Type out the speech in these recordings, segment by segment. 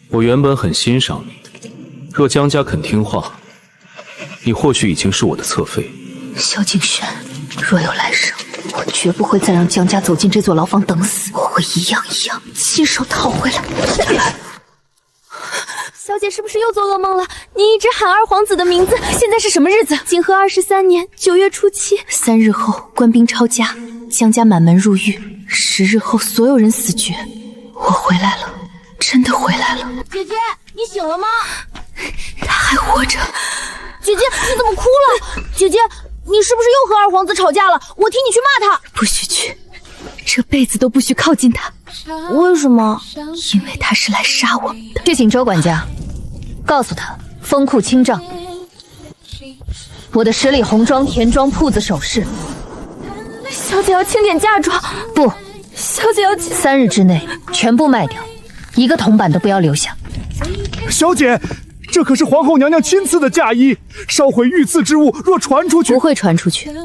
我原本很欣赏你，若江家肯听话，你或许已经是我的侧妃。萧敬轩，若有来生，我绝不会再让江家走进这座牢房等死，我会一样一样亲手讨回来。小姐是不是又做噩梦了？你一直喊二皇子的名字，现在是什么日子？景和23年9月初7。3日后，官兵抄家，江家满门入狱。10日后，所有人死绝。我回来了，真的回来了。姐姐，你醒了吗？他还活着。姐姐，你怎么哭了？姐姐，你是不是又和二皇子吵架了？我替你去骂他。不许去，这辈子都不许靠近他。为什么？因为他是来杀我们的。去请周管家，告诉他封库清账。我的十里红妆田庄铺子首饰，小姐要清点嫁妆。不，小姐要3日之内全部卖掉，一个铜板都不要留下。小姐，这可是皇后娘娘亲赐的嫁衣，烧毁御赐之物，若传出去，不会传出去。奴婢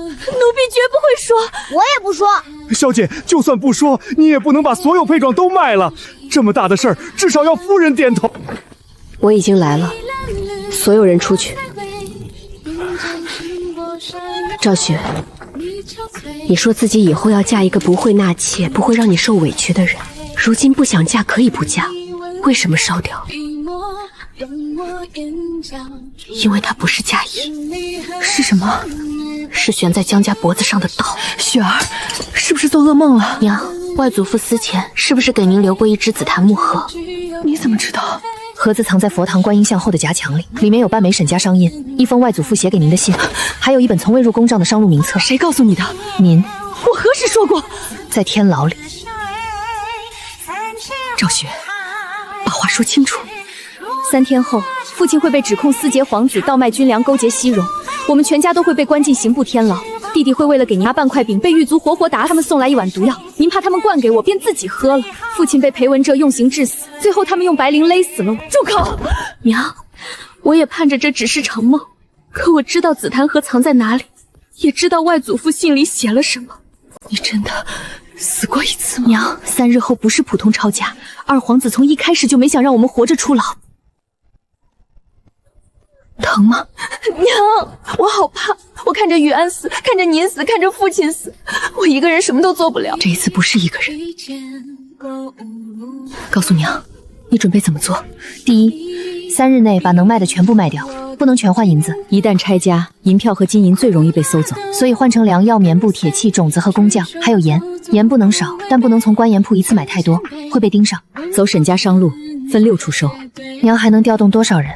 绝不会说。我也不说。小姐，就算不说，你也不能把所有配装都卖了。这么大的事儿，至少要夫人点头。我已经来了，所有人出去。赵雪，你说自己以后要嫁一个不会纳妾、不会让你受委屈的人，如今不想嫁可以不嫁，为什么烧掉？因为它不是嫁衣。是什么？是悬在江家脖子上的刀。雪儿，是不是做噩梦了？娘，外祖父死前是不是给您留过一只紫檀木盒？你怎么知道？盒子藏在佛堂观音像后的夹墙里，里面有半枚沈家商印，一封外祖父写给您的信，还有一本从未入公账的商路名册。谁告诉你的？您。我何时说过？在天牢里。赵雪，把话说清楚。 3天后，父亲会被指控私劫皇子，倒卖军粮，勾结西戎，我们全家都会被关进刑部天牢。弟弟会为了给您拿半块饼，被狱卒活活打。他们送来一碗毒药，您怕他们灌给我，便自己喝了。父亲被裴文哲用刑致死，最后他们用白绫勒死了我。住口！娘，我也盼着这只是场梦，可我知道紫檀盒藏在哪里，也知道外祖父信里写了什么。你真的死过一次吗？娘，3日后不是普通抄家，二皇子从一开始就没想让我们活着出牢。 疼吗？娘，我好怕！我看着雨安死，看着您死，看着父亲死，我一个人什么都做不了。这一次不是一个人。告诉娘，你准备怎么做？第一，3日内把能卖的全部卖掉，不能全换银子。一旦拆家，银票和金银最容易被搜走，所以换成粮药、棉布、铁器、种子和工匠，还有盐。盐不能少，但不能从官盐铺一次买太多，会被盯上。走沈家商路，分6处收。娘还能调动多少人？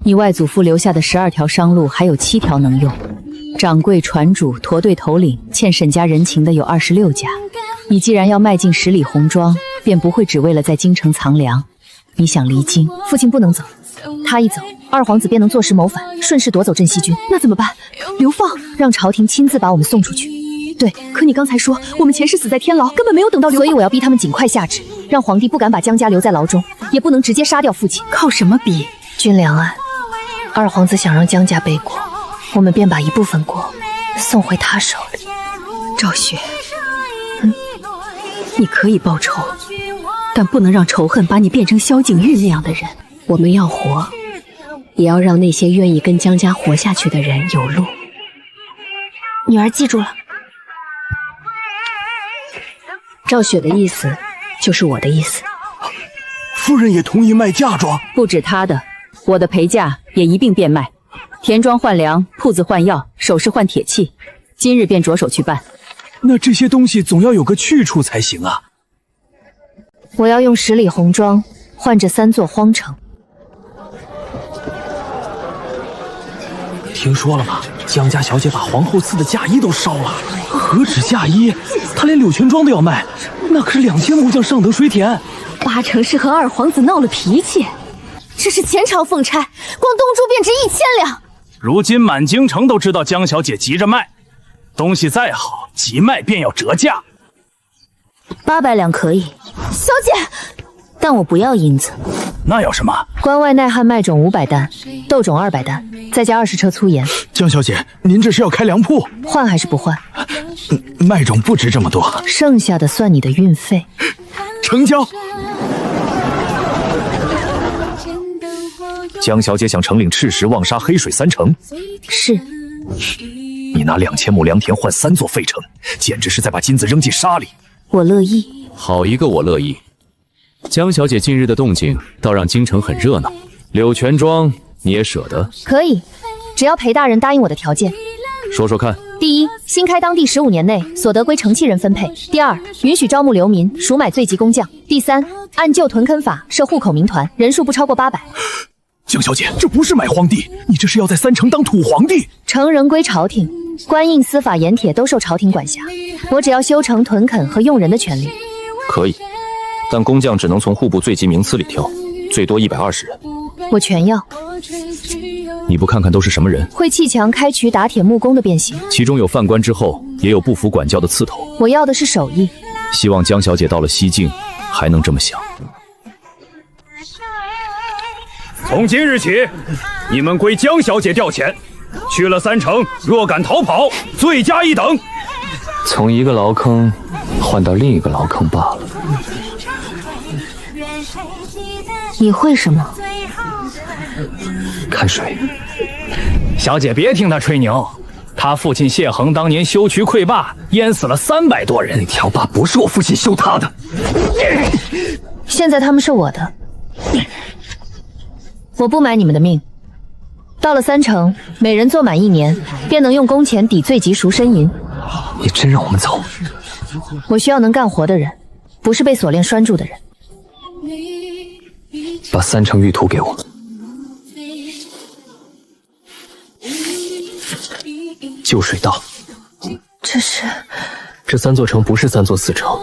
你外祖父留下的12条商路还有7条能用，掌柜、船主、驼队头领欠沈家人情的有26家。你既然要迈进10里红妆，便不会只为了在京城藏粮。你想离京，父亲不能走，他一走，二皇子便能坐实谋反，顺势夺走镇西军。那怎么办？流放，让朝廷亲自把我们送出去。对，可你刚才说我们前世死在天牢，根本没有等到流放，所以我要逼他们尽快下旨，让皇帝不敢把江家留在牢中，也不能直接杀掉父亲。靠什么逼？军粮案。 二皇子想让江家背锅，我们便把一部分锅送回他手里。赵雪，你可以报仇，但不能让仇恨把你变成萧景玉那样的人。我们要活，也要让那些愿意跟江家活下去的人有路。女儿记住了。赵雪的意思就是我的意思。夫人也同意卖嫁妆，不止她的。 我的陪嫁也一并变卖，田庄换粮，铺子换药，首饰换铁器，今日便着手去办。那这些东西总要有个去处才行啊！我要用10里红妆换这3座荒城。听说了吗？江家小姐把皇后赐的嫁衣都烧了，何止嫁衣，她连柳泉庄都要卖，那可是2000木匠上得水田。八成是和二皇子闹了脾气。 这是前朝凤钗，光东珠便值1000两。如今满京城都知道江小姐急着卖，东西再好，急卖便要折价。800两可以，小姐，但我不要银子。那要什么？关外耐旱麦种500担，豆种200担，再加20车粗盐。江小姐，您这是要开粮铺？换还是不换？麦种不值这么多，剩下的算你的运费。成交。江小姐想惩领赤石、望沙、黑水3城。是。你拿2000亩良田换3座废城，简直是在把金子扔进沙里。我乐意。好一个我乐意！江小姐近日的动静倒让京城很热闹。柳泉庄你也舍得？可以，只要裴大人答应我的条件。说说看。第一，新开当地15年内所得归承契人分配。第二，允许招募流民，赎买罪级工匠。第三，按旧屯垦法设户口民团，人数不超过800。江小姐，这不是买荒地，你这是要在3城当土皇帝。城人归朝廷，官印、司法、盐铁都受朝廷管辖，我只要修成屯垦和用人的权利。可以，但工匠只能从户部最级名次里挑，最多120人。我全要。你不看看都是什么人？会砌墙、开渠、打铁、木工的便行，其中有犯官之后，也有不服管教的刺头。我要的是手艺。希望江小姐到了西境还能这么想。从今日起，你们归江小姐调遣，去了3城，若敢逃跑，罪加1等。从一个牢坑换到另一个牢坑罢了。你会什么？看水。小姐别听他吹牛，他父亲谢衡当年修渠溃坝，淹死了300多人。那条坝不是我父亲修他的，现在他们是我的，我不买你们的命。到了3城，每人做满1年，便能用工钱抵罪及赎身银。你真让我们走？我需要能干活的人，不是被锁链拴住的人。把3城玉图给我。旧水道。这3座城不是3座4城，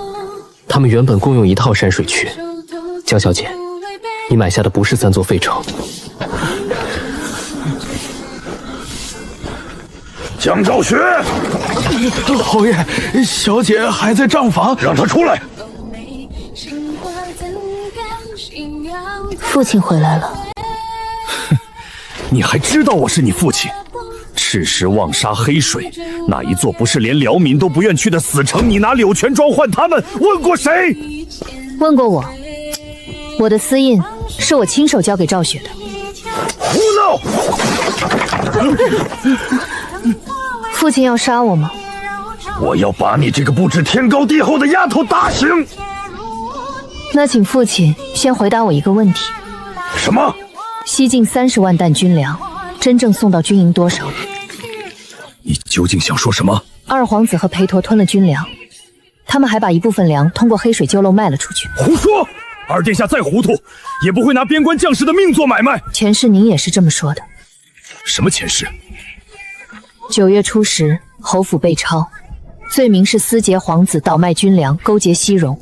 他们原本共用一套山水渠。江小姐，你买下的不是3座废城。江兆学，侯爷，小姐还在账房，让她出来。父亲回来了。你还知道我是你父亲？赤石、望沙、黑水，哪一座不是连辽民都不愿去的死城？你拿柳泉庄换他们，问过谁？问过我。我的私印是我亲手交给赵雪的。胡闹！父亲要杀我吗？我要把你这个不知天高地厚的丫头打醒！那请父亲先回答我一个问题。什么？西境30万担军粮，真正送到军营多少？你究竟想说什么？二皇子和裴陀吞了军粮，他们还把一部分粮通过黑水旧漏卖了出去。胡说！二殿下再糊涂，也不会拿边关将士的命做买卖。前世您也是这么说的。什么前世？9月初10，侯府被抄，罪名是私劫皇子，倒卖军粮，勾结西戎。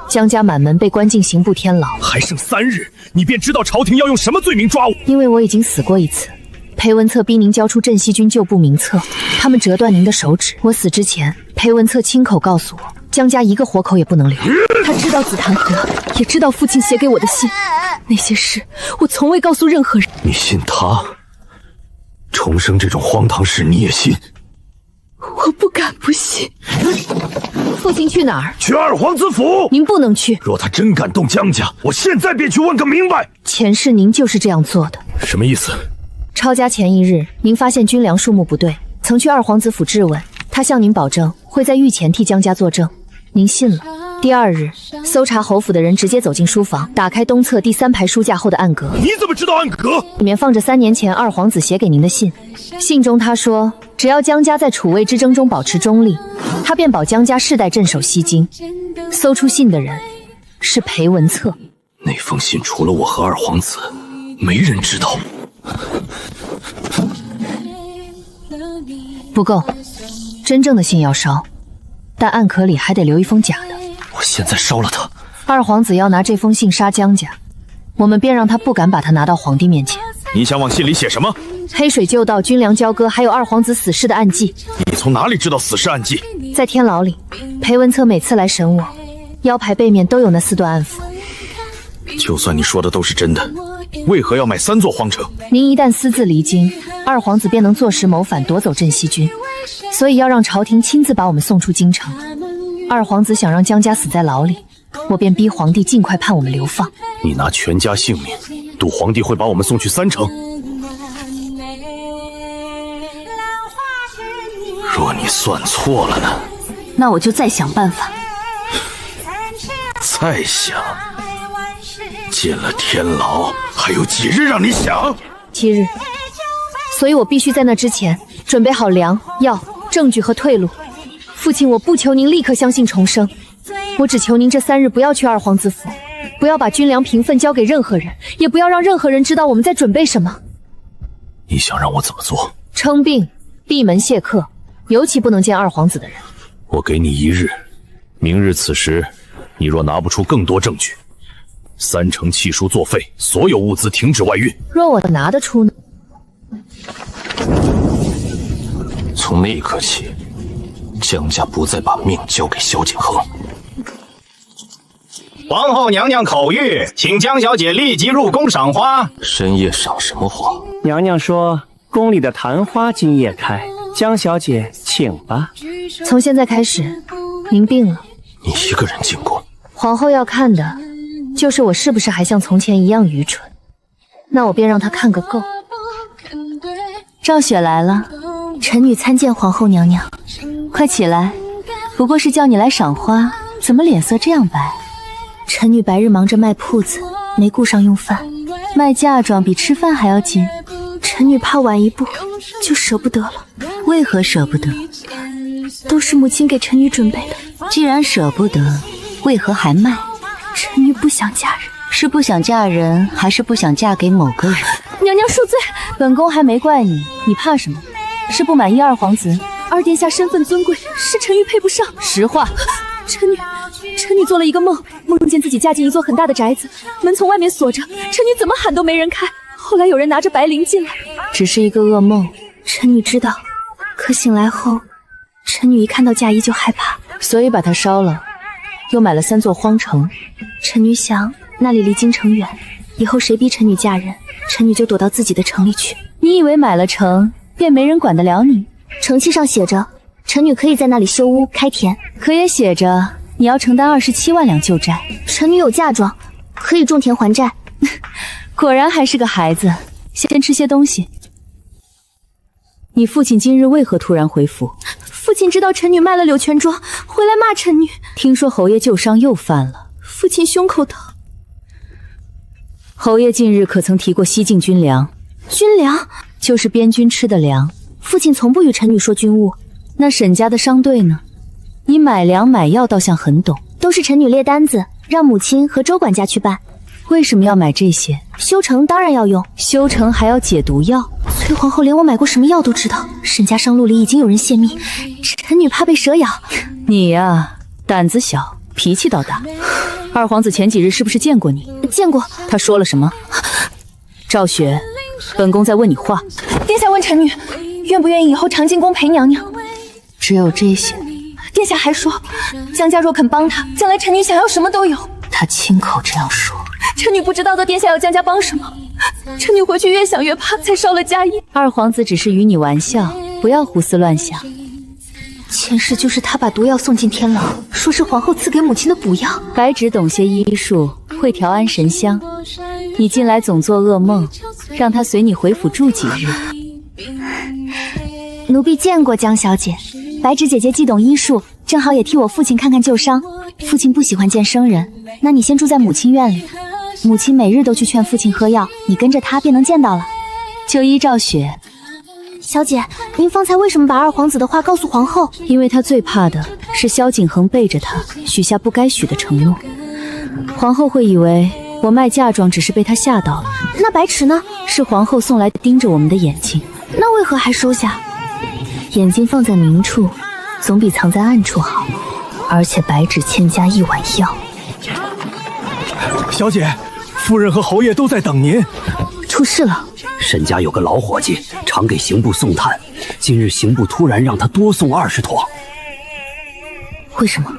江家满门被关进刑部天牢。还剩3日，你便知道朝廷要用什么罪名抓我。因为我已经死过1次。裴文策逼您交出镇西军旧部名册，他们折断您的手指。我死之前，裴文策亲口告诉我，江家一个活口也不能留。他知道紫檀河，也知道父亲写给我的信，那些事我从未告诉任何人。你信他？重生这种荒唐事你也信？我不敢不信。父亲去哪儿？去二皇子府。您不能去。若他真敢动江家，我现在便去问个明白。前世您就是这样做的。什么意思？抄家前1日，您发现军粮数目不对，曾去二皇子府质问，他向您保证会在御前替江家作证，您信了。第2日，搜查侯府的人直接走进书房，打开东侧第3排书架后的暗格。你怎么知道暗格？里面放着3年前二皇子写给您的信。信中他说，只要江家在楚魏之争中保持中立，他便保江家世代镇守西京。搜出信的人是裴文策。那封信除了我和二皇子，没人知道。不够，真正的信要烧，但暗壳里还得留一封假的。我现在烧了它。二皇子要拿这封信杀江家，我们便让他不敢把他拿到皇帝面前。你想往信里写什么？黑水旧道、军粮交割，还有二皇子死事的暗记。你从哪里知道死事暗记？在天牢里，裴文策每次来审我，腰牌背面都有那4段暗符。就算你说的都是真的，为何要买3座荒城？您一旦私自离京，二皇子便能坐实谋反，夺走镇西军，所以要让朝廷亲自把我们送出京城。二皇子想让江家死在牢里，我便逼皇帝尽快判我们流放。你拿全家性命赌皇帝会把我们送去三城。若你算错了呢？那我就再想办法。再想？进了天牢，还有几日让你想？7日。所以我必须在那之前准备好粮、药、证据和退路。父亲，我不求您立刻相信重生，我只求您这3日不要去二皇子府，不要把军粮平分交给任何人，也不要让任何人知道我们在准备什么。你想让我怎么做？称病、闭门谢客，尤其不能见二皇子的人。我给你1日，明日此时，你若拿不出更多证据，3城弃书作废，所有物资停止外运。若我拿得出呢？从那一刻起，江家不再把命交给萧景恒。皇后娘娘口谕，请江小姐立即入宫赏花。深夜赏什么花？娘娘说宫里的昙花今夜开，江小姐请吧。从现在开始，您病了，你一个人进宫。皇后要看的就是我是不是还像从前一样愚蠢，那我便让她看个够。赵雪来了，臣女参见皇后娘娘。快起来，不过是叫你来赏花，怎么脸色这样白？臣女白日忙着卖铺子，没顾上用饭，卖嫁妆比吃饭还要紧，臣女怕晚一步就舍不得了。为何舍不得？都是母亲给臣女准备的。既然舍不得，为何还卖？臣女不想嫁人。是不想嫁人，还是不想嫁给某个人？娘娘恕罪，本宫还没怪你，你怕什么？是不满意二皇子？二殿下身份尊贵，是臣女配不上。实话。臣女做了一个梦，梦见自己嫁进一座很大的宅子，门从外面锁着，臣女怎么喊都没人开。后来有人拿着白绫进来，只是一个噩梦，臣女知道。可醒来后，臣女一看到嫁衣就害怕，所以把它烧了，又买了3座荒城。臣女想那里离京城远，以后谁逼臣女嫁人，臣女就躲到自己的城里去。你以为买了城便没人管得了你？城契上写着，臣女可以在那里修屋开田，可也写着你要承担27万两旧债。臣女有嫁妆，可以种田还债。果然还是个孩子，先吃些东西。你父亲今日为何突然回府？父亲知道臣女卖了柳泉庄，回来骂臣女。听说侯爷旧伤又犯了，父亲胸口疼。侯爷近日可曾提过西境军粮？军粮就是边军吃的粮。父亲从不与臣女说军务。那沈家的商队呢？你买粮买药倒像很懂。都是臣女列单子，让母亲和周管家去办。为什么要买这些？修成当然要用，修成还要解毒药。崔皇后连我买过什么药都知道。沈家商路里已经有人泄密，臣女怕被蛇咬。你呀，胆子小，脾气倒大。二皇子前几日是不是见过你？见过。他说了什么？赵雪，本宫在问你话。殿下问臣女愿不愿意以后常进宫陪娘娘。只有这些。殿下还说，江家若肯帮他，将来臣女想要什么都有。他亲口这样说。臣女不知道的殿下要江家帮什么，臣女回去越想越怕，才烧了嫁衣。二皇子只是与你玩笑，不要胡思乱想。前世就是他把毒药送进天牢，说是皇后赐给母亲的补药。白芷懂些医术，会调安神香。你近来总做噩梦，让他随你回府住几日。奴婢见过江小姐，白芷姐姐既懂医术，正好也替我父亲看看旧伤。父亲不喜欢见生人，那你先住在母亲院里。母亲每日都去劝父亲喝药，你跟着她便能见到了。就依赵雪。小姐，您方才为什么把二皇子的话告诉皇后？因为她最怕的是萧景恒背着她许下不该许的承诺。皇后会以为我卖嫁妆只是被她吓到了。那白芷呢？是皇后送来盯着我们的眼睛。那为何还收下？眼睛放在明处，总比藏在暗处好。而且白芷欠家1碗药。小姐，夫人和侯爷都在等您。出事了。沈家有个老伙计，常给刑部送炭，今日刑部突然让他多送20坨。为什么？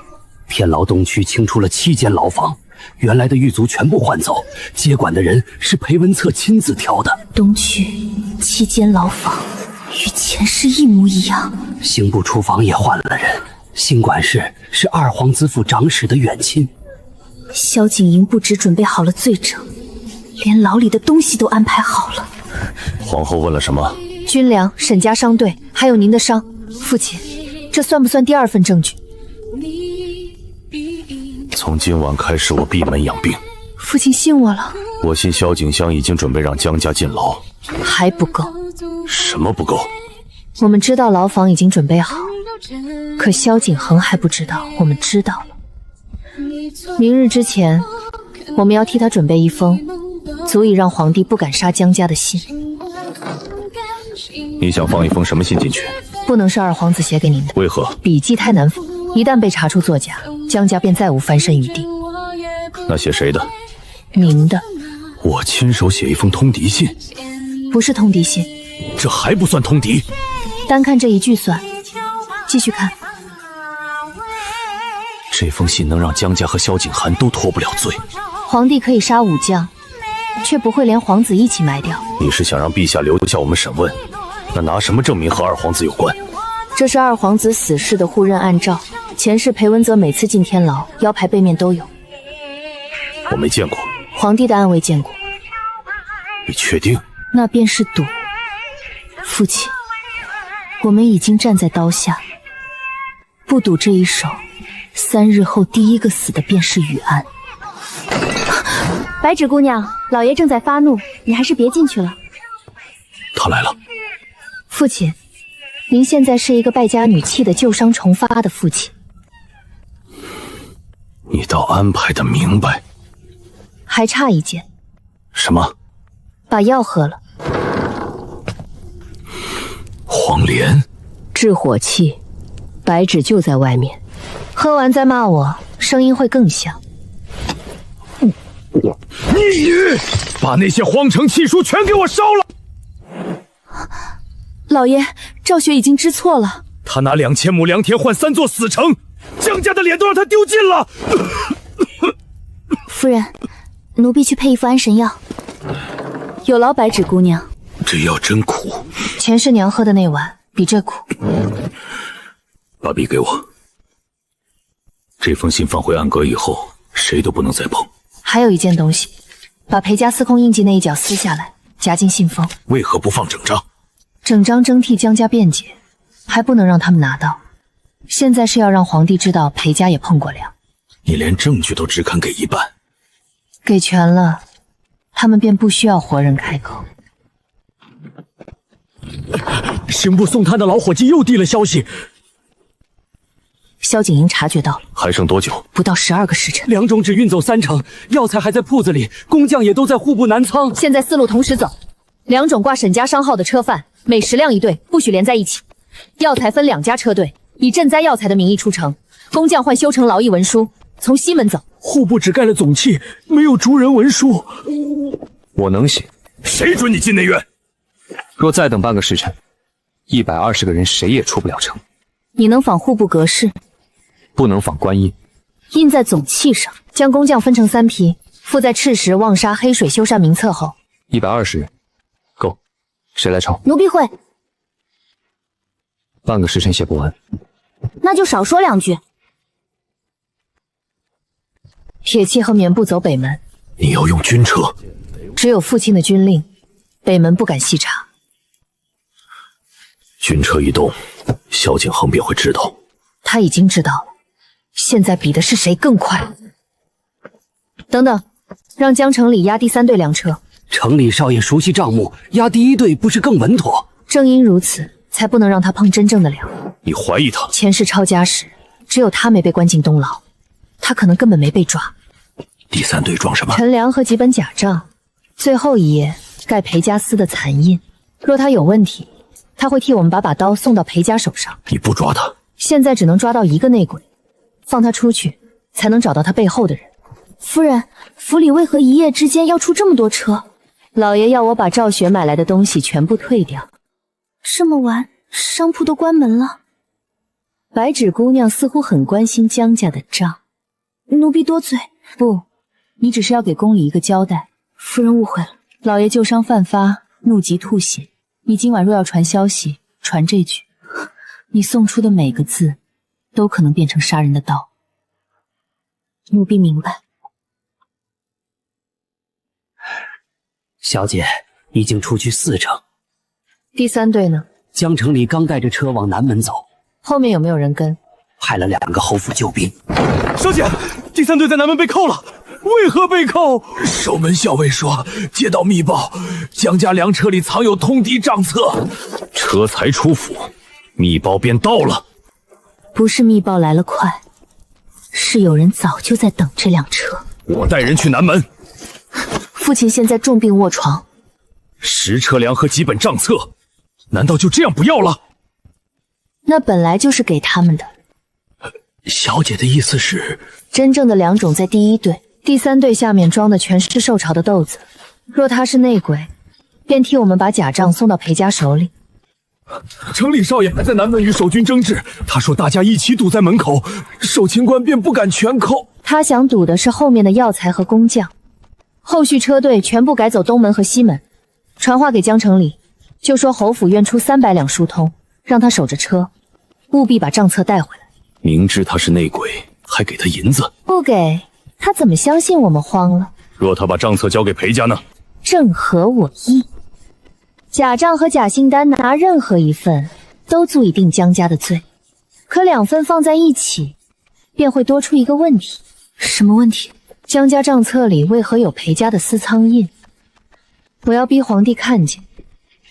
天牢东区清出了7间牢房，原来的狱卒全部换走，接管的人是裴文策亲自挑的。东区7间牢房，与前世一模一样。刑部厨房也换了人，新管事是二皇子府长史的远亲。萧景莹不只准备好了罪证，连牢里的东西都安排好了。皇后问了什么？军粮、沈家商队，还有您的伤。父亲，这算不算第二份证据？从今晚开始，我闭门养病。父亲信我了。我信萧景香已经准备让江家进牢。还不够。什么不够？我们知道牢房已经准备好，可萧景恒还不知道，我们知道了。明日之前，我们要替他准备一封足以让皇帝不敢杀江家的信。你想放一封什么信进去？不能是二皇子写给您的。为何？笔迹太难仿，一旦被查出作假，江家便再无翻身余地。那写谁的？您的。我亲手写一封通敌信？不是通敌信。这还不算通敌？单看这一句算。继续看。这封信能让江家和萧景寒都脱不了罪。皇帝可以杀武将，却不会连皇子一起埋掉。你是想让陛下留下我们审问？那拿什么证明和二皇子有关？这是二皇子死事的互认暗照，前世裴文泽每次进天牢，腰牌背面都有。我没见过。皇帝的暗卫见过。你确定？那便是赌。父亲，我们已经站在刀下，不赌这一手，3日后第一个死的便是雨安。白芷姑娘，老爷正在发怒，你还是别进去了。他来了。父亲，您现在是一个败家女气的旧伤重发的父亲。你倒安排的明白。还差一件。什么？把药喝了。黄连。治火气，白芷就在外面。喝完再骂我，声音会更响。你把那些荒城契书全给我烧了！老爷，赵雪已经知错了。他拿2000亩良田换3座死城，江家的脸都让他丢尽了。夫人，奴婢去配一副安神药。有劳白芷姑娘。这药真苦。前世娘喝的那碗比这苦。把笔给我。这封信放回暗阁以后，谁都不能再碰。还有一件东西，把裴家司空印记那一角撕下来，夹进信封。为何不放整张？整张征替江家辩解，还不能让他们拿到。现在是要让皇帝知道裴家也碰过粮。你连证据都只肯给一半。给全了，他们便不需要活人开口。刑部送炭的老伙计又递了消息。萧景营察觉到了。还剩多久？不到12个时辰。粮种只运走3成，药材还在铺子里，工匠也都在户部南仓。现在4路同时走，粮种挂沈家商号的车贩，每10辆一队，不许连在一起。药材分2家车队，以赈灾药材的名义出城，工匠换修成劳役文书，从西门走。户部只盖了总契，没有逐人文书。我能写。谁准你进内院？若再等半个时辰，120个人谁也出不了城。你能仿户部格式？不能仿官印。印在总契上，将工匠分成3批，附在赤石、望沙、黑水修缮名册后。120人，够。谁来抄？奴婢会。半个时辰写不完，那就少说2句。铁器和棉布走北门。你要用军车？只有父亲的军令，北门不敢细查。军车一动，萧景恒便会知道。他已经知道了，现在比的是谁更快。等等，让江城里押第3队粮车。城里少爷熟悉账目，押第1队不是更稳妥？正因如此，才不能让他碰真正的粮。你怀疑他？前世抄家时，只有他没被关进东牢，他可能根本没被抓。第3队装什么？陈粮和几本假账，最后一页盖裴家司的残印。若他有问题，他会替我们把刀送到裴家手上。你不抓他？现在只能抓到1个内鬼，放他出去，才能找到他背后的人。夫人，府里为何一夜之间要出这么多车？老爷要我把赵雪买来的东西全部退掉。这么晚，商铺都关门了。白芷姑娘似乎很关心江家的账。奴婢多嘴。不，你只是要给宫里一个交代。夫人误会了。老爷旧伤犯发，怒急吐血。你今晚若要传消息，传这句。你送出的每个字，都可能变成杀人的刀。奴婢明白。小姐已经出去4成。第3队呢？江城里刚带着车往南门走，后面有没有人跟？派了2个侯府救兵。小姐，第3队在南门被扣了，为何被扣？守门校尉说，接到密报，江家粮车里藏有通敌账册，车才出府，密报便到了。不是密报来了快，是有人早就在等这辆车。我带人去南门。父亲现在重病卧床，10车粮和几本账册，难道就这样不要了？那本来就是给他们的。小姐的意思是，真正的粮种在第1队，第3队下面装的全是受潮的豆子。若他是内鬼，便替我们把假账送到裴家手里。城里少爷还在南门与守军争执，他说大家一起堵在门口，守勤官便不敢全扣。他想堵的是后面的药材和工匠，后续车队全部改走东门和西门。传话给江城里，就说侯府愿出300两疏通，让他守着车，务必把账册带回来。明知他是内鬼，还给他银子？不给他怎么相信我们慌了？若他把账册交给裴家呢？正合我意。假账和假信单拿任何一份都足以定江家的罪，可2份放在一起，便会多出一个问题。什么问题？江家账册里为何有裴家的私仓印？我要逼皇帝看见，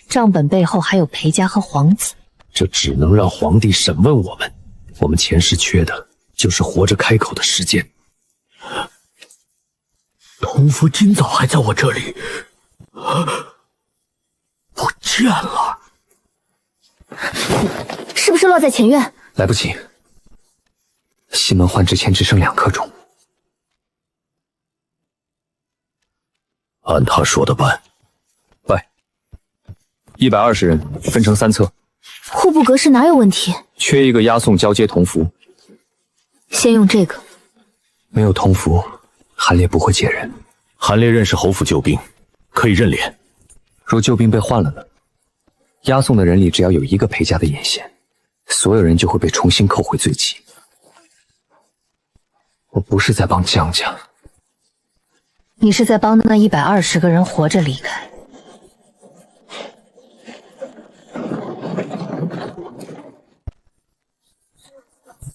账本背后还有裴家和皇子。这只能让皇帝审问我们。我们前世缺的就是活着开口的时间。同福今早还在我这里，不见了。是不是落在前院？来不及，西门换之前只剩2颗钟。按他说的办。喂，120人分成3侧。户部格式哪有问题？缺一个押送交接同符。先用这个。没有同符，韩烈不会解人。韩烈认识侯府救兵，可以认脸。若救兵被换了呢？押送的人里只要有1个裴家的眼线，所有人就会被重新扣回罪级。我不是在帮江家，你是在帮那120个人活着离开。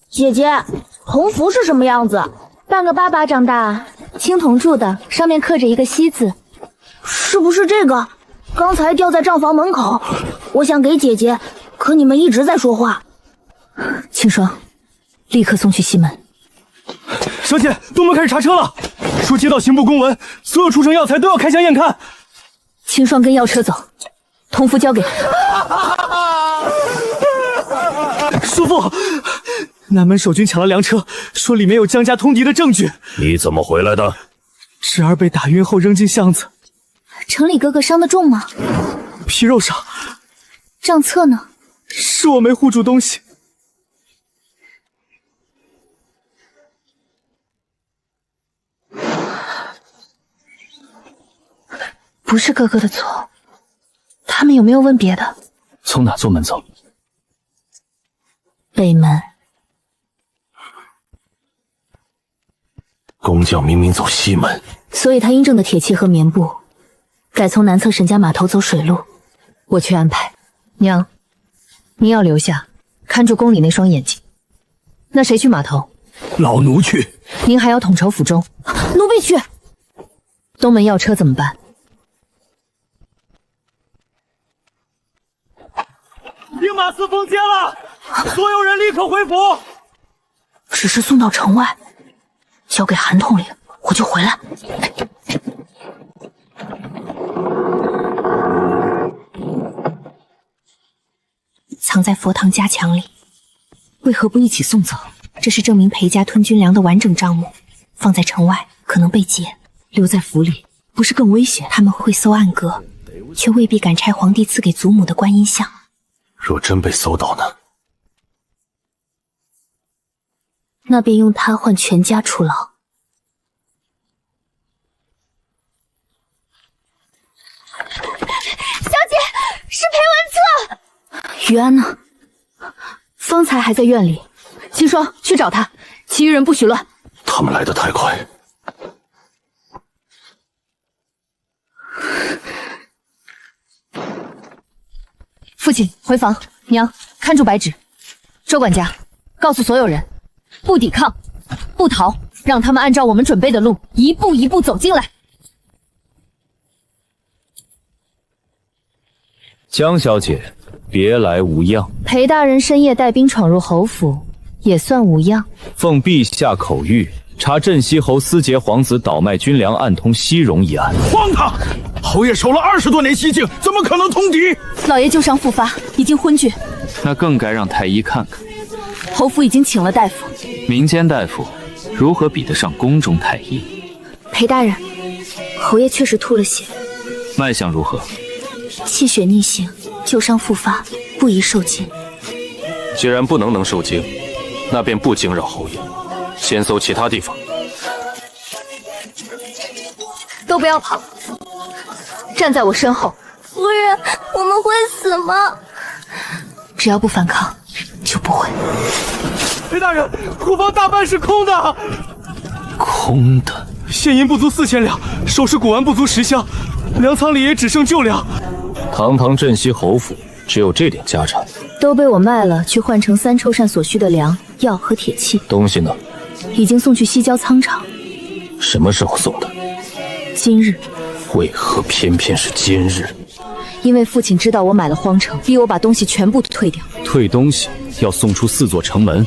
姐姐，铜符是什么样子？半个8巴掌大，青铜铸的，上面刻着一个西字。是不是这个？刚才掉在账房门口，我想给姐姐，可你们一直在说话。青霜，立刻送去西门。小姐，东门开始查车了，说接到刑部公文，所有出城药材都要开箱验看。青霜跟药车走，铜符交给叔父。南门守军抢了粮车，说里面有江家通敌的证据。你怎么回来的？侄儿被打晕后扔进巷子。城里哥哥伤得重吗？皮肉伤。账册呢？是我没护住东西。不是哥哥的错，他们有没有问别的？从哪座门走？北门。工匠明明走西门，所以他殷正的铁器和棉布改从南侧沈家码头走水路，我去安排。娘，您要留下看住宫里那双眼睛。那谁去码头？老奴去。您还要统筹府中。奴婢去。东门要车怎么办？兵马司封接了，所有人立刻回府。只是送到城外，交给韩统领，我就回来。藏在佛堂家墙里，为何不一起送走？这是证明裴家吞军粮的完整账目，放在城外可能被劫，留在府里不是更危险？他们会搜暗格，却未必敢拆皇帝赐给祖母的观音像。若真被搜到呢？那便用他换全家出牢。小姐，是裴文策。于安呢？方才还在院里。青霜，去找他，其余人不许乱。他们来得太快。父亲回房，娘看住白纸。周管家，告诉所有人，不抵抗，不逃，让他们按照我们准备的路，一步一步走进来。江小姐，别来无恙。裴大人深夜带兵闯入侯府，也算无恙。奉陛下口谕，查镇西侯思杰皇子倒卖军粮暗通西戎一案。荒唐！侯爷守了20多年西境，怎么可能通敌？老爷旧伤复发，已经昏厥。那更该让太医看看。侯府已经请了大夫，民间大夫如何比得上宫中太医？裴大人，侯爷确实吐了血，脉象如何？气血逆行，旧伤复发，不宜受惊。既然不能受惊，那便不惊扰侯爷，先搜其他地方。都不要跑，站在我身后。夫人，我们会死吗？只要不反抗，就不会。裴大人，库房大半是空的。空的？现银不足4000两，首饰古玩不足10箱，粮仓里也只剩旧粮。堂堂镇西侯府，只有这点家产，都被我卖了，去换成3臭善所需的粮、药和铁器。东西呢？已经送去西郊仓场。什么时候送的？今日。为何偏偏是今日？因为父亲知道我买了荒城，逼我把东西全部退掉。退东西要送出4座城门，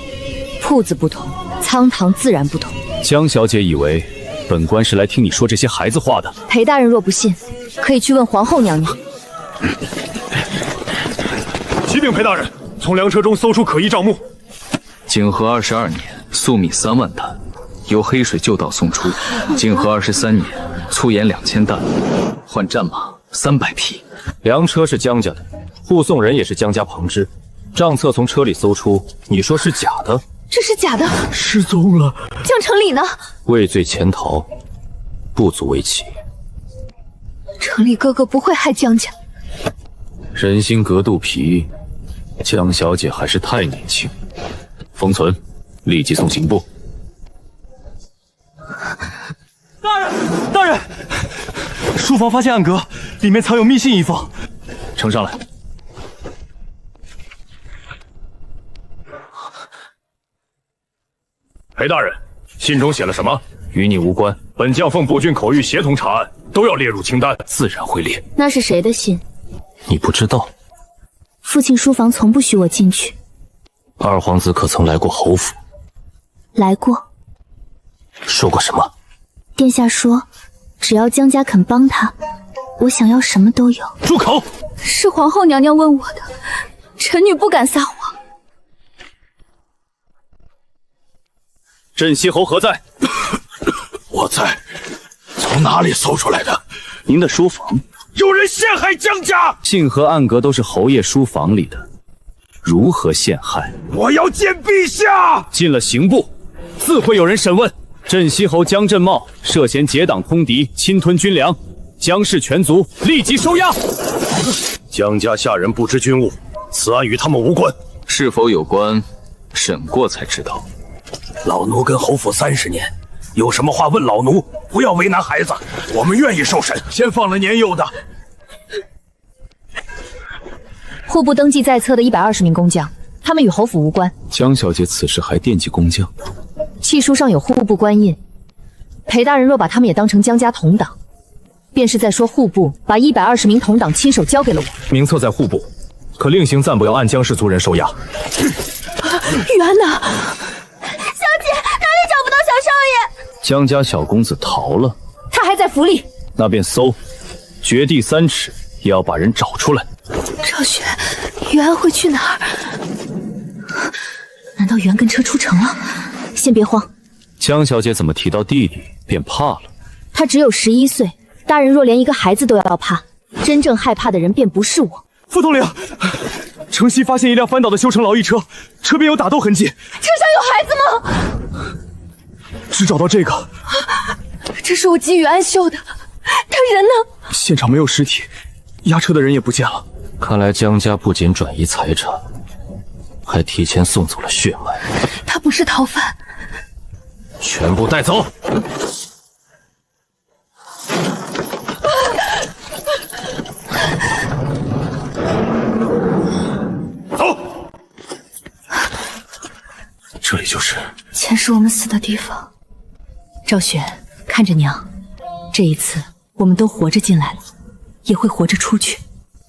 铺子不同，仓堂自然不同。江小姐以为本官是来听你说这些孩子话的。裴大人若不信，可以去问皇后娘娘。启禀裴大人，从粮车中搜出可疑账目。景和22年，粟米3万担，由黑水旧道送出；景和23年，粗盐2000担，换战马300匹。粮车是江家的，护送人也是江家旁支。账册从车里搜出，你说是假的？这是假的，失踪了。江城里呢？畏罪潜逃，不足为奇。城里哥哥不会害江家。人心隔肚皮，江小姐还是太年轻。封存，立即送刑部。大人，书房发现暗格，里面藏有密信一封，呈上来。裴大人，信中写了什么？与你无关。本将奉部军口谕协同查案，都要列入清单。自然会列。那是谁的信？你不知道？父亲书房从不许我进去。二皇子可曾来过侯府？来过。说过什么？殿下说，只要江家肯帮他，我想要什么都有。住口！是皇后娘娘问我的，臣女不敢撒谎。镇西侯何在？我在。从哪里搜出来的？您的书房。有人陷害江家！信和暗格都是侯爷书房里的，如何陷害？我要见陛下！进了刑部，自会有人审问。镇西侯江振茂涉嫌结党通敌，侵吞军粮，江氏全族立即收押。江家下人不知军务，此案与他们无关。是否有关，审过才知道。老奴跟侯府30年，有什么话问老奴，不要为难孩子。我们愿意受审，先放了年幼的。户部登记在册的120名工匠，他们与侯府无关。江小姐此时还惦记工匠？契书上有户部官印，裴大人若把他们也当成江家同党，便是在说户部把120名同党亲手交给了我。名册在户部，可另行暂不要按江氏族人收押。玉安呢？小姐，哪里找不到小少爷？江家小公子逃了，他还在府里。那便搜，掘地3尺也要把人找出来。赵雪，玉安会去哪儿？难道玉安跟车出城了？先别慌。江小姐怎么提到弟弟便怕了？他只有11岁，大人若连一个孩子都要怕，真正害怕的人便不是我。副统领，城西发现一辆翻倒的修成劳役车，车边有打斗痕迹。车上有孩子吗？只找到这个。这是我给予安修的，他人呢？现场没有尸体，押车的人也不见了。看来江家不仅转移财产，还提前送走了血脉。他不是逃犯，全部带走。就是前世我们死的地方。赵雪，看着娘，这一次我们都活着进来了，也会活着出去。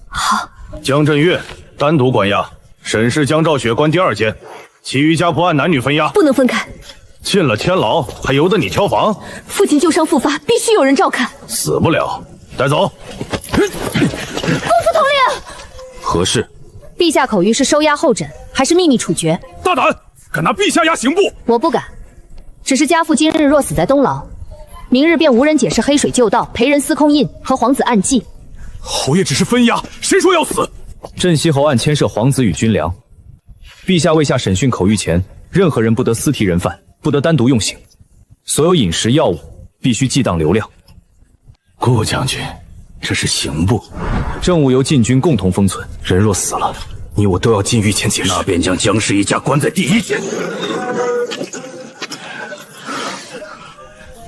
好。江振岳单独关押，沈氏江兆雪关第2监，其余家仆按男女分押，不能分开。进了天牢还由得你挑房？父亲旧伤复发，必须有人照看。死不了，带走。公府统领，何事？陛下口谕是收押候诊，还是秘密处决？大胆，敢拿陛下压刑部？我不敢，只是家父今日若死在东牢，明日便无人解释黑水旧道、裴仁司空印和皇子暗记。侯爷只是分押，谁说要死？镇西侯案牵涉皇子与军粮，陛下未下审讯口谕前，任何人不得私提人犯，不得单独用刑，所有饮食药物必须记当留量。顾将军，这是刑部，政务由禁军共同封存，人若死了，你我都要进御前解释。那便将江氏一家关在第1监。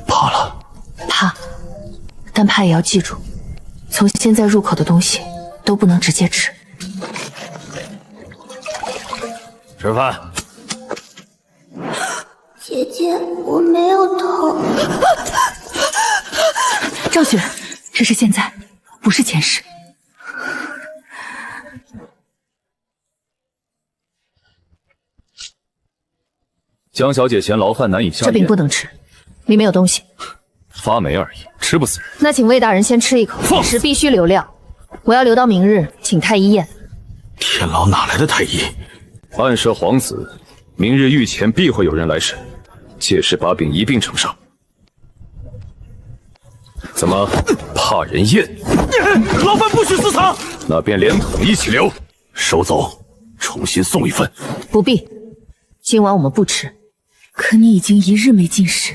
怕了？怕，但怕也要记住，从现在入口的东西都不能直接吃。吃饭。姐姐，我没有痛。赵雪，这是现在，不是前世。江小姐嫌牢饭难以下咽，这饼不能吃，里面有东西。发霉而已，吃不死人。那请魏大人先吃一口，饮食必须留量。我要留到明日，请太医验。天牢哪来的太医？暗涉皇子，明日御前必会有人来审，届时把饼一并呈上。怎么怕人验？牢饭不许私藏，那便连桶一起留，收走，重新送一份。不必，今晚我们不吃。可你已经1日没进食，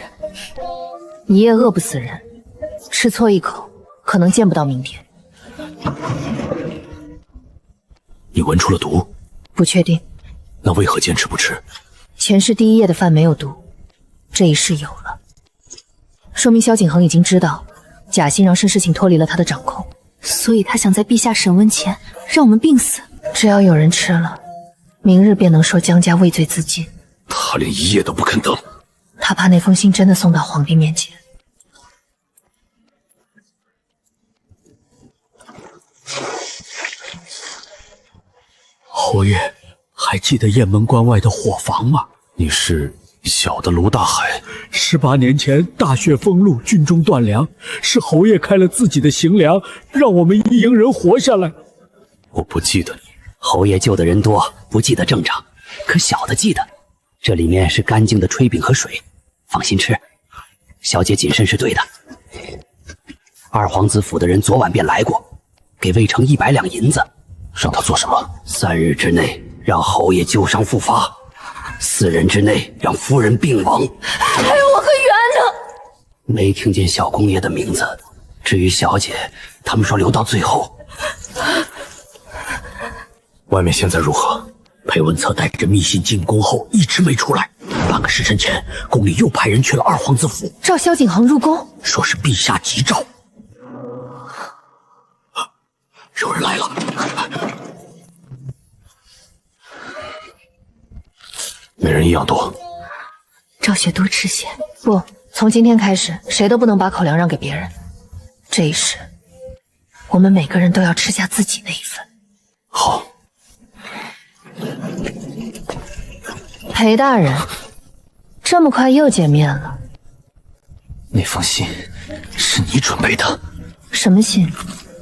一夜饿不死人，吃错一口，可能见不到明天。你闻出了毒？不确定。那为何坚持不吃？前世第1夜的饭没有毒，这一世有了，说明萧景恒已经知道贾欣让申事情脱离了他的掌控，所以他想在陛下审问前让我们病死。只要有人吃了，明日便能说江家畏罪自尽。他连1夜都不肯等，他怕那封信真的送到皇帝面前。侯爷，还记得雁门关外的伙房吗？你是小的卢大海。18年前大雪封路，军中断粮，是侯爷开了自己的行粮，让我们一营人活下来。我不记得你。侯爷救的人多，不记得正常，可小的记得。这里面是干净的炊饼和水，放心吃。小姐谨慎是对的。二皇子府的人昨晚便来过，给魏成100两银子。让他做什么？3日之内让侯爷旧伤复发，4人之内让夫人病亡。还有我和元呢？没听见小公爷的名字。至于小姐，他们说留到最后。外面现在如何？裴文策带着密信进宫后一直没出来。半个时辰前，宫里又派人去了二皇子府，召萧景恒入宫，说是陛下急召。有人来了。每人1样多。赵雪多吃些。不，从今天开始，谁都不能把口粮让给别人。这一世，我们每个人都要吃下自己那一份。好。裴大人，这么快又见面了？那封信是你准备的？什么信？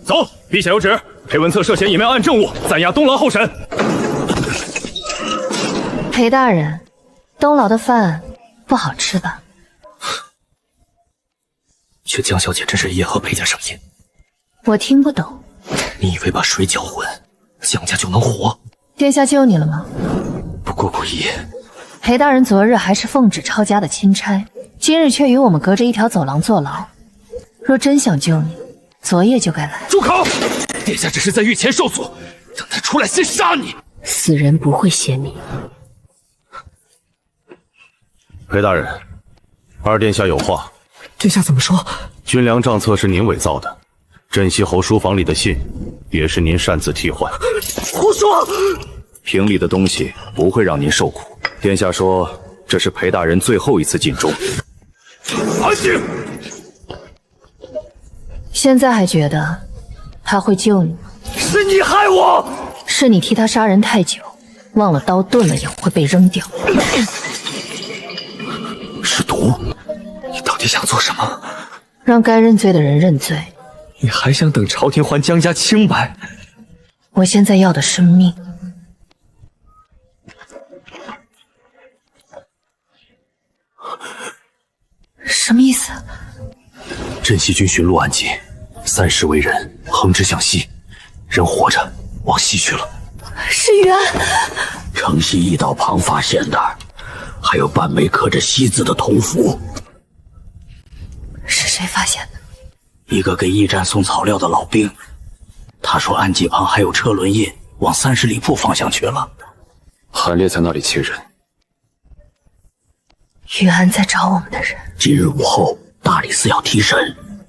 走，陛下有旨，裴文策涉嫌隐瞒案政务，暂押东牢候审。裴大人，东牢的饭不好吃吧？却江小姐这是夜和裴家上宴。我听不懂。你以为把水搅浑，江家就能活？殿下救你了吗？不过过一夜。裴大人昨日还是奉旨抄家的钦差，今日却与我们隔着一条走廊坐牢。若真想救你，昨夜就该来。住口！殿下只是在御前受阻，等他出来先杀你。死人不会嫌你。裴大人，二殿下有话。殿下怎么说？军粮账册是您伪造的，镇西侯书房里的信也是您擅自替换。胡说！瓶里的东西不会让您受苦。殿下说，这是裴大人最后一次尽忠。安静！现在还觉得他会救你？是你害我！是你替他杀人太久，忘了刀钝了也会被扔掉。是毒！你到底想做什么？让该认罪的人认罪。你还想等朝廷还江家清白？我现在要的是命。什么意思？镇西军巡逻暗记，30为人，横直向西，人活着往西去了。是玉安。城西驿道旁发现的，还有半枚刻着西字的铜符。是谁发现的？一个给驿站送草料的老兵，他说暗记旁还有车轮印，往30里铺方向去了。韩烈在那里接人。玉安在找我们的人。今日午后，大理寺要提审，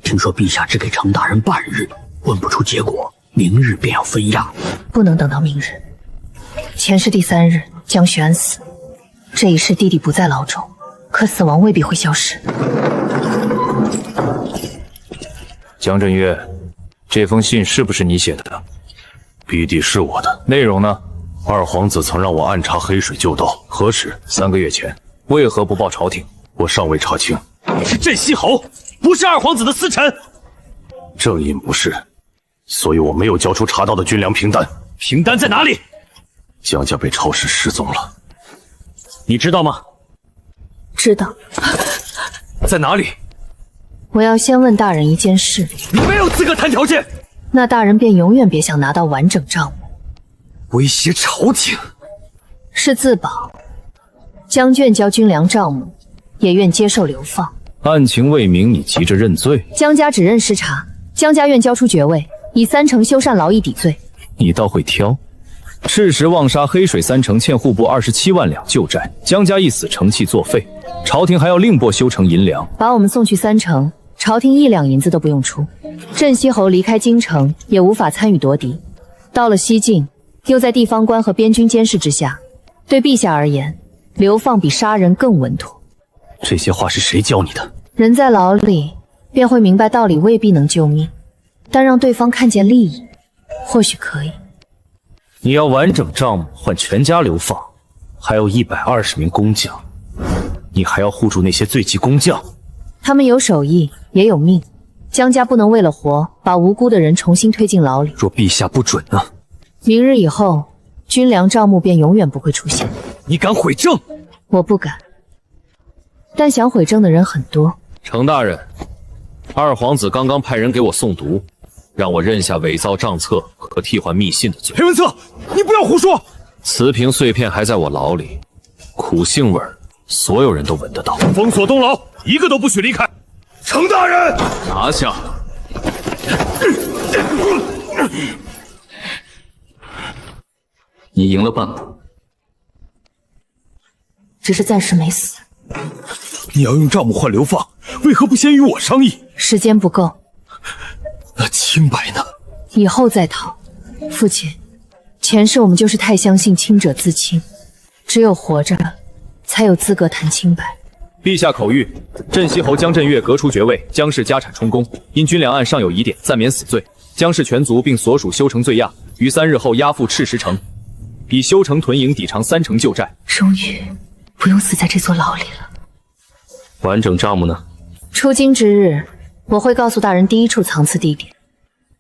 听说陛下只给程大人半日，问不出结果，明日便要分押。不能等到明日。前世第3日，江徐安死，这一世弟弟不在牢中，可死亡未必会消失。江振岳，这封信是不是你写的？笔底是我的。内容呢？二皇子曾让我暗查黑水旧道，何时？3个月前。为何不报朝廷？我尚未查清。你是镇西侯，不是二皇子的私臣。正因不是，所以我没有交出查到的军粮凭单。凭单在哪里？江家被超市失踪了，你知道吗？知道。在哪里？我要先问大人一件事。你没有资格谈条件。那大人便永远别想拿到完整账目。威胁朝廷？是自保。将卷交军粮账目，也愿接受流放。案情未明，你急着认罪？江家只认失察，江家愿交出爵位，以3成修缮劳役抵罪。你倒会挑。赤石望沙黑水3城欠户部27万两旧债，江家一死，成器作废，朝廷还要另拨修成银两，把我们送去3城，朝廷1两银子都不用出。镇西侯离开京城，也无法参与夺嫡。到了西境，又在地方官和边军监视之下，对陛下而言，流放比杀人更稳妥。这些话是谁教你的？人在牢里，便会明白道理未必能救命，但让对方看见利益，或许可以。你要完整账目换全家流放，还有120名工匠，你还要护住那些罪迹工匠。他们有手艺，也有命，江家不能为了活，把无辜的人重新推进牢里。若陛下不准呢？明日以后，军粮账目便永远不会出现。你敢毁政？我不敢，但想毁政的人很多。程大人，二皇子刚刚派人给我送毒，让我认下伪造账册和替换密信的罪。裴文策，你不要胡说！瓷瓶碎片还在我牢里，苦杏味儿，所有人都闻得到。封锁东牢，一个都不许离开。程大人，拿下！你赢了半步，只是暂时没死。你要用账目换流放，为何不先与我商议？时间不够。那清白呢？以后再讨。父亲，前世我们就是太相信清者自清，只有活着，才有资格谈清白。陛下口谕：镇西侯江振岳革除爵位，江氏家产充公，因军粮案尚有疑点，暂免死罪。江氏全族并所属修城罪押，于3日后押赴赤石城，以修城屯营抵偿3成旧债。终于不用死在这座牢里了。完整账目呢？出京之日，我会告诉大人第一处藏刺地点。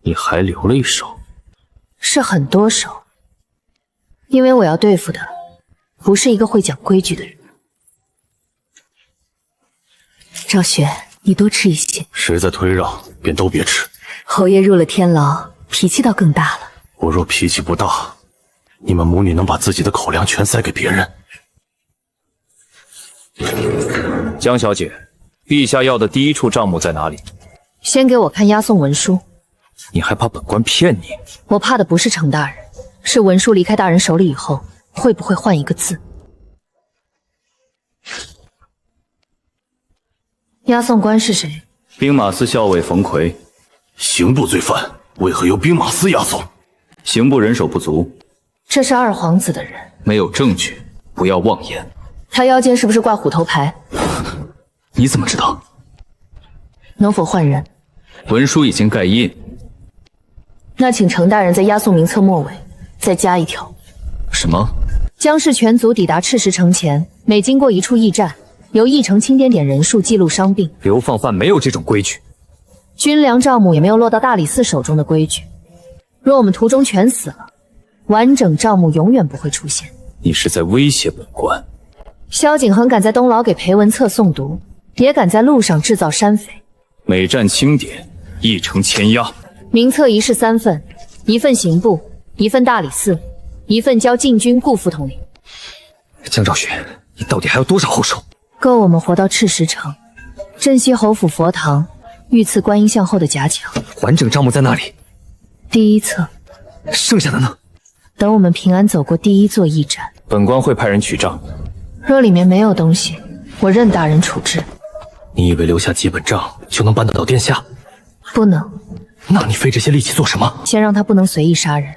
你还留了一手？是很多手，因为我要对付的不是一个会讲规矩的人。赵雪，你多吃一些。谁在推让，便都别吃。侯爷入了天牢，脾气倒更大了。我若脾气不大，你们母女能把自己的口粮全塞给别人？江小姐，陛下要的第一处账目在哪里？先给我看押送文书。你还怕本官骗你？我怕的不是程大人，是文书离开大人手里以后，会不会换一个字？押送官是谁？兵马司校尉冯奎。刑部罪犯为何由兵马司押送？刑部人手不足。这是二皇子的人。没有证据，不要妄言。他腰间是不是挂虎头牌？你怎么知道？能否换人？文书已经盖印。那请程大人在押送名册末尾再加一条。什么？江氏全族抵达赤石城前，每经过一处驿站，由驿城清点人数，记录伤病。流放犯没有这种规矩。军粮账目也没有落到大理寺手中的规矩。若我们途中全死了，完整账目永远不会出现。你是在威胁本官？萧景恒敢在东牢给裴文策诵读，也敢在路上制造山匪。每站清点，一城签押。名册一式3份，1份刑部，1份大理寺，1份交禁军顾副统领。江昭雪，你到底还有多少后手？够我们活到赤石城。镇西侯府佛堂，御赐观音像后的夹墙。完整账目在那里。第一册。剩下的呢？等我们平安走过第一座驿站，本官会派人取账。若里面没有东西，我任大人处置。你以为留下几本账就能扳得倒殿下？不能。那你费这些力气做什么？先让他不能随意杀人，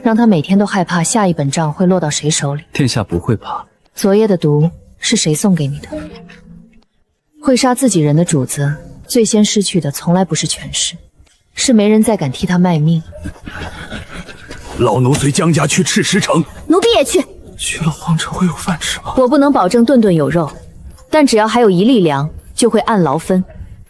让他每天都害怕下一本账会落到谁手里。殿下不会怕。昨夜的毒是谁送给你的？会杀自己人的主子，最先失去的从来不是权势，是没人再敢替他卖命。老奴随江家去赤石城。奴婢也去。去了皇城会有饭吃吗？我不能保证顿顿有肉，但只要还有1粒粮，就会按劳分，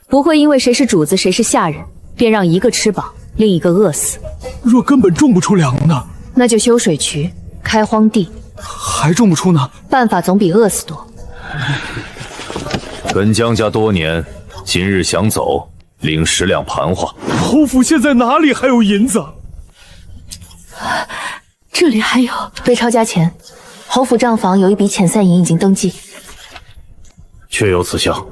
不会因为谁是主子谁是下人，便让一个吃饱，另一个饿死。若根本种不出粮呢？那就修水渠，开荒地。还种不出呢？办法总比饿死多。跟江家多年，今日想走，领10两盘花。侯府现在哪里还有银子？这里还有被抄家钱，侯府账房有一笔遣散银已经登记。确有此项。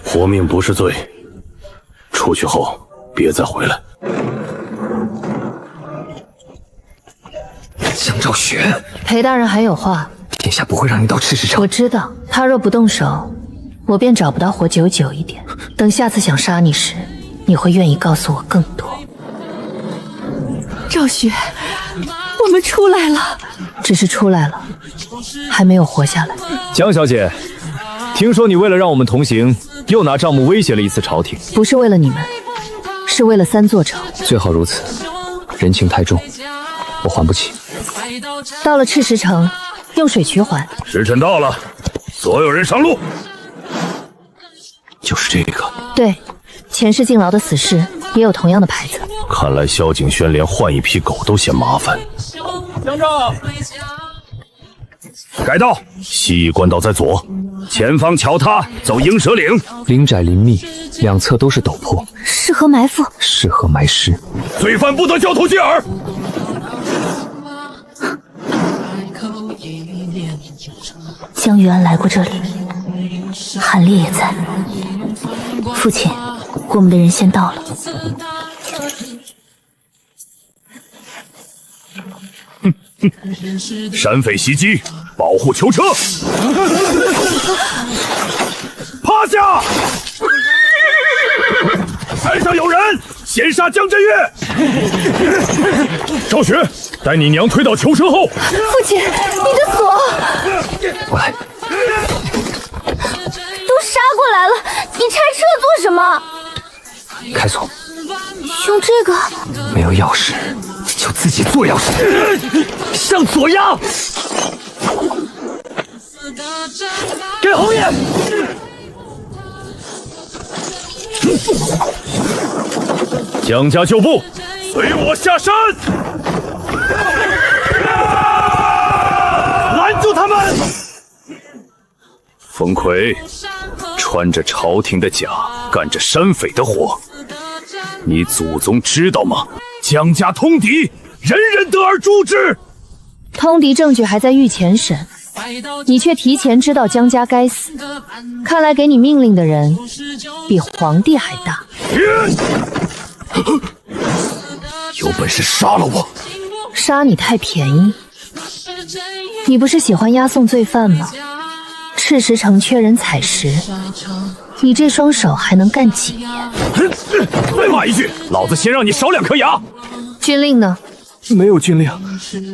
活命不是罪，出去后别再回来。江昭雪，裴大人还有话。殿下不会让你到赤石城。我知道，他若不动手，我便找不到活久一点。等下次想杀你时，你会愿意告诉我更多。赵雪，我们出来了。只是出来了，还没有活下来。江小姐，听说你为了让我们同行，又拿账目威胁了一次朝廷。不是为了你们，是为了3座城。最好如此，人情太重，我还不起。到了赤石城，用水渠还。时辰到了，所有人上路。就是这个。对，前世进牢的死士也有同样的牌子。看来萧景轩连换一批狗都嫌麻烦。江昭，改道，西驿官道在左，前方桥塌，走鹰蛇岭。林窄林密，两侧都是陡坡，适合埋伏，适合埋尸。罪犯不得交头接耳。江源来过这里，韩烈也在。父亲，我们的人先到了。山匪袭击，保护囚车。趴下！山上有人，先杀江振岳。赵雪，带你娘推到囚车后。父亲，你的锁。过来。都杀过来了，你拆车做什么？开锁。用这个？没有钥匙，就自己做钥匙。上锁呀！给侯爷！江家旧部，随我下山！拦住他们！冯奎穿着朝廷的甲，干着山匪的活。你祖宗知道吗？江家通敌，人人得而诛之。通敌证据还在御前审，你却提前知道江家该死。看来给你命令的人比皇帝还大。有本事杀了我！杀你太便宜。你不是喜欢押送罪犯吗？赤石城缺人采石，你这双手还能干几年？再骂一句，老子先让你少2颗牙！军令呢？没有军令，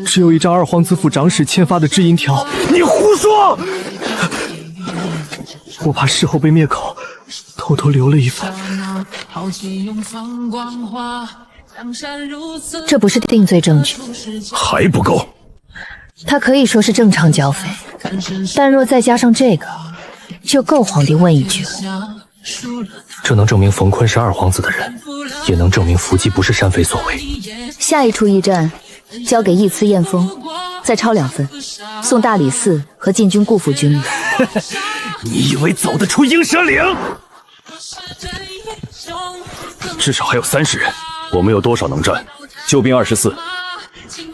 只有一张二皇子府长史签发的制银条。你胡说！我怕事后被灭口，偷偷留了一份。这不是定罪证据，还不够。他可以说是正常缴费，但若再加上这个，就够皇帝问一句了。这能证明冯坤是二皇子的人，也能证明伏击不是山匪所为。下一处驿站交给义慈燕峰，再抄2份，送大理寺和禁军顾府军里。你以为走得出鹰蛇岭？至少还有30人，我们有多少能战？救兵24，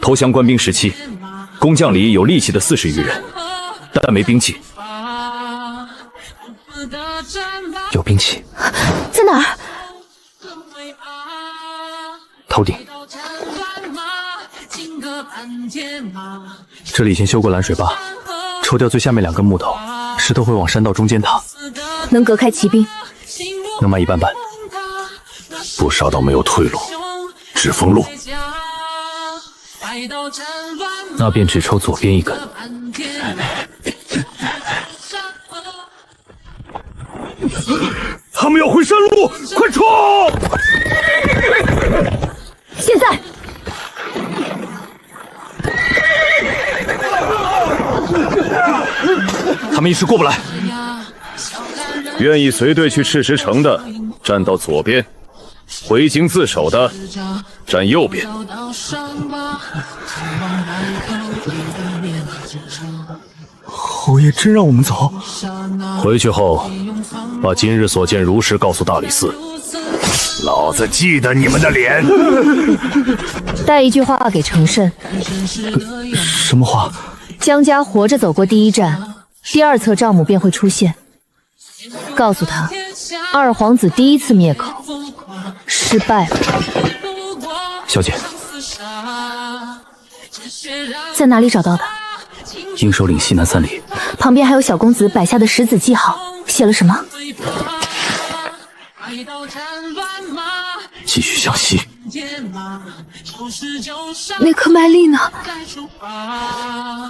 投降官兵17，工匠里有力气的40余人，但没兵器。有兵器在哪儿？头顶。这里已经修过拦水坝，抽掉最下面2根木头，石头会往山道中间淌。能隔开骑兵？能卖一半半。不杀到没有退路，只封路。那便只抽左边1根。他们要回山路，快冲！现在！他们一时过不来。愿意随队去赤石城的，站到左边；回京自首的，站右边。侯爷真让我们走？回去后，把今日所见如实告诉大理寺。老子记得你们的脸。带一句话给程慎。什么话？江家活着走过第1站，第2侧账目便会出现。告诉他，二皇子第1次灭口失败了。小姐，在哪里找到的？鹰首岭西南3里，旁边还有小公子摆下的十子记号，写了什么？继续向西。那颗麦粒呢？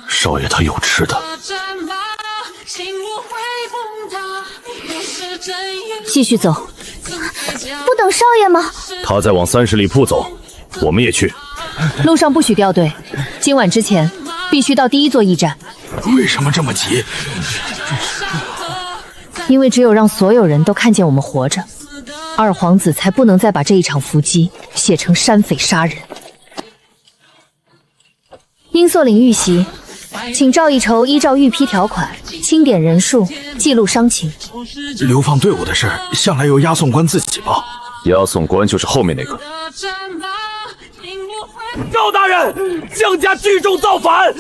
少爷他有吃的。继续走。不等少爷吗？他在往30里铺走，我们也去。路上不许掉队，今晚之前必须到第1座驿站。为什么这么急？因为只有让所有人都看见我们活着，二皇子才不能再把这一场伏击写成山匪杀人。鹰朔岭遇袭，请赵一筹依照御批条款清点人数，记录伤情。流放队伍的事向来由押送官自己报。押送官就是后面那个。赵大人，江家聚众造反，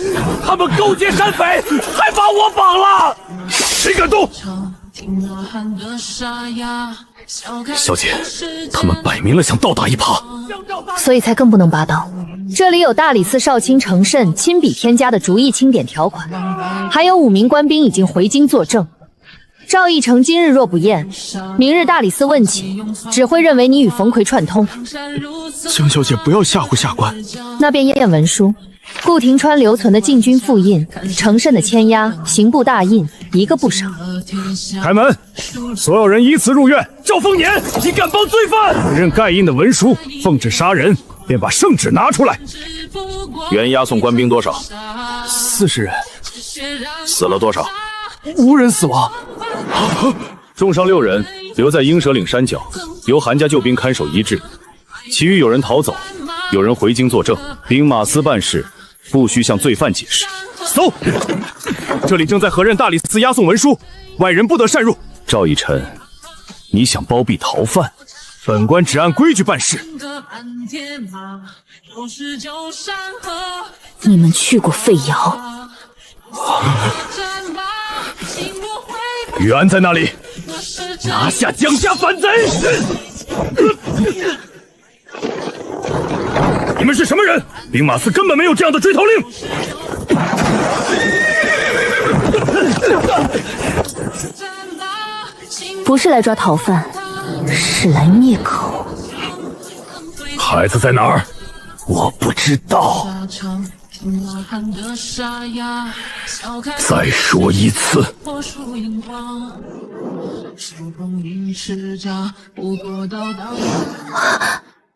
他们勾结山匪，还把我绑了。谁敢动？小姐，他们摆明了想倒打一耙，所以才更不能霸道。这里有大理寺少卿程慎亲笔添加的逐一清点条款，还有5名官兵已经回京作证。赵义成今日若不验，明日大理寺问起，只会认为你与冯奎串通。江小姐不要吓唬下官。那便验文书，顾廷川留存的禁军复印，程慎的签押，刑部大印，一个不少。开门，所有人依次入院。赵丰年，你敢帮罪犯？认盖印的文书，奉旨杀人，便把圣旨拿出来。原押送官兵多少？40人。死了多少？无人死亡。重伤6人，留在鹰蛇岭山脚，由韩家救兵看守遗质。其余有人逃走，有人回京作证。兵马司办事，不需向罪犯解释。搜！这里正在核认大理寺押送文书，外人不得擅入。赵义臣，你想包庇逃犯？本官只按规矩办事。你们去过费窑？玉安在那里？拿下江家反贼！你们是什么人？兵马司根本没有这样的追逃令。不是来抓逃犯，是来灭口。孩子在哪儿？我不知道。再说一次。